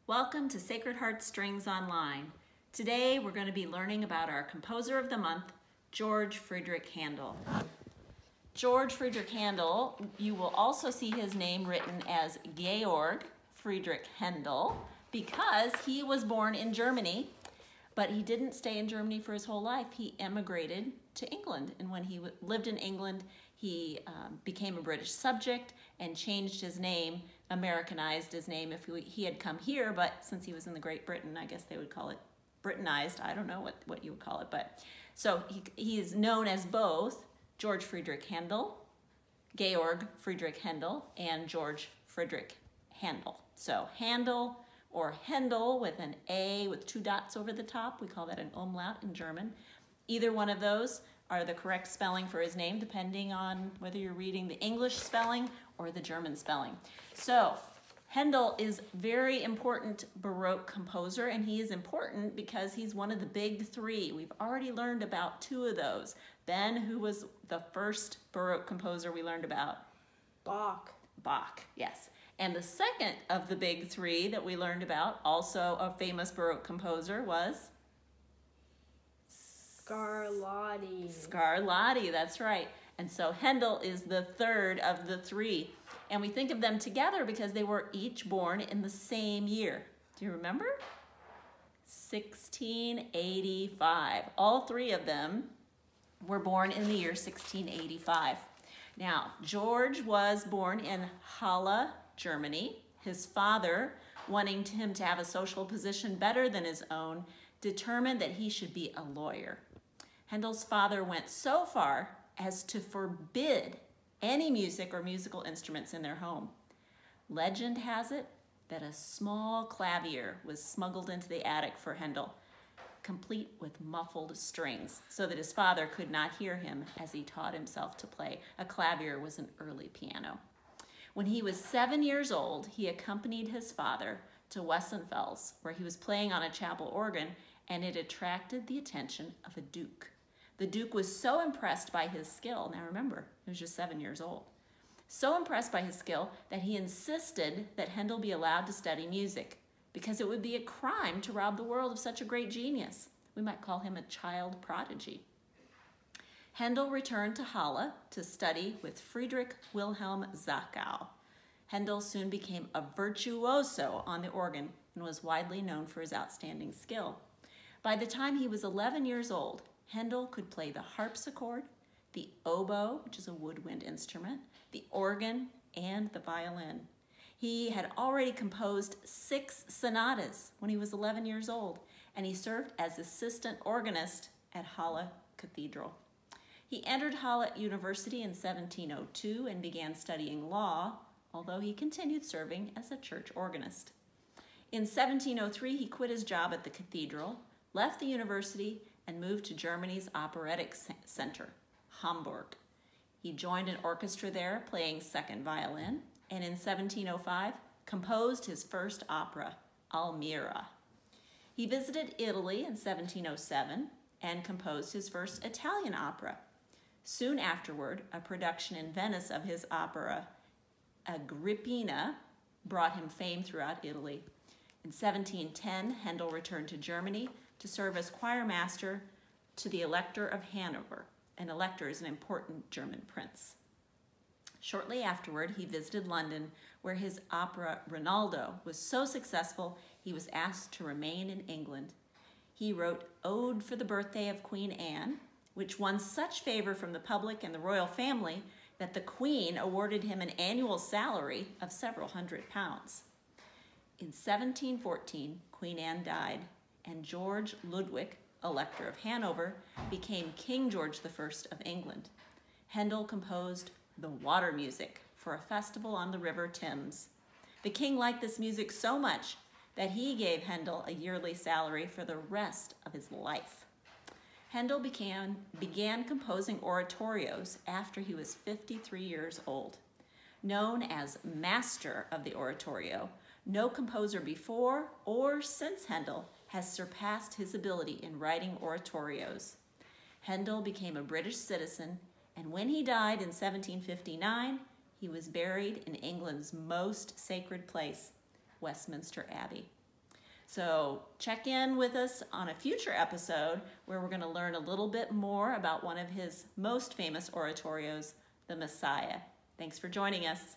Welcome to Sacred Heart Strings Online. Today we're going to be learning about our composer of the month, Georg Friedrich Händel. Georg Friedrich Händel, you will also see his name written as Georg Friedrich Händel because he was born in Germany, but he didn't stay in Germany for his whole life. He emigrated to England, and when he lived in England, he became a British subject and changed his name, Americanized his name if he had come here, but since he was in the Great Britain, I guess they would call it Britanized. I don't know what you would call it, but so he is known as both Georg Friedrich Händel, Georg Friedrich Händel, and Georg Friedrich Händel. So Händel or Händel with an A with two dots over the top, we call that an umlaut in German. Either one of those are the correct spelling for his name, depending on whether you're reading the English spelling or the German spelling. So Händel is a very important Baroque composer, and he is important because he's one of the big three. We've already learned about two of those. Ben, who was the first Baroque composer we learned about? Bach. Bach, yes. And the second of the big three that we learned about, also a famous Baroque composer, was? Scarlatti. Scarlatti, that's right. And so Händel is the third of the three. And we think of them together because they were each born in the same year. Do you remember? 1685. All three of them were born in the year 1685. Now, George was born in Halle, Germany. His father, wanting him to have a social position better than his own, determined that he should be a lawyer. Händel's father went so far as to forbid any music or musical instruments in their home. Legend has it that a small clavier was smuggled into the attic for Händel, complete with muffled strings, so that his father could not hear him as he taught himself to play. A clavier was an early piano. When he was 7 years old, he accompanied his father to Weissenfels, where he was playing on a chapel organ, and it attracted the attention of a duke. The duke was so impressed by his skill, now remember, he was just 7 years old, so impressed by his skill that he insisted that Händel be allowed to study music because it would be a crime to rob the world of such a great genius. We might call him a child prodigy. Händel returned to Halle to study with Friedrich Wilhelm Zachau. Händel soon became a virtuoso on the organ and was widely known for his outstanding skill. By the time he was 11 years old, Händel could play the harpsichord, the oboe, which is a woodwind instrument, the organ, and the violin. He had already composed 6 sonatas when he was 11 years old, and he served as assistant organist at Halle Cathedral. He entered Halle University in 1702 and began studying law, although he continued serving as a church organist. In 1703, he quit his job at the cathedral, left the university, and moved to Germany's operatic center, Hamburg. He joined an orchestra there, playing second violin, and in 1705, composed his first opera, Almira. He visited Italy in 1707 and composed his first Italian opera. Soon afterward, a production in Venice of his opera, Agrippina, brought him fame throughout Italy. In 1710, Händel returned to Germany to serve as choir master to the Elector of Hanover. An elector is an important German prince. Shortly afterward, he visited London, where his opera Rinaldo was so successful he was asked to remain in England. He wrote Ode for the Birthday of Queen Anne, which won such favor from the public and the royal family that the Queen awarded him an annual salary of several £100s. In 1714, Queen Anne died, and George Ludwig, Elector of Hanover, became King George I of England. Händel composed the water music for a festival on the River Thames. The king liked this music so much that he gave Händel a yearly salary for the rest of his life. Händel began composing oratorios after he was 53 years old. Known as Master of the Oratorio, no composer before or since Händel has surpassed his ability in writing oratorios. Händel became a British citizen, and when he died in 1759, he was buried in England's most sacred place, Westminster Abbey. So check in with us on a future episode where we're going to learn a little bit more about one of his most famous oratorios, the Messiah. Thanks for joining us.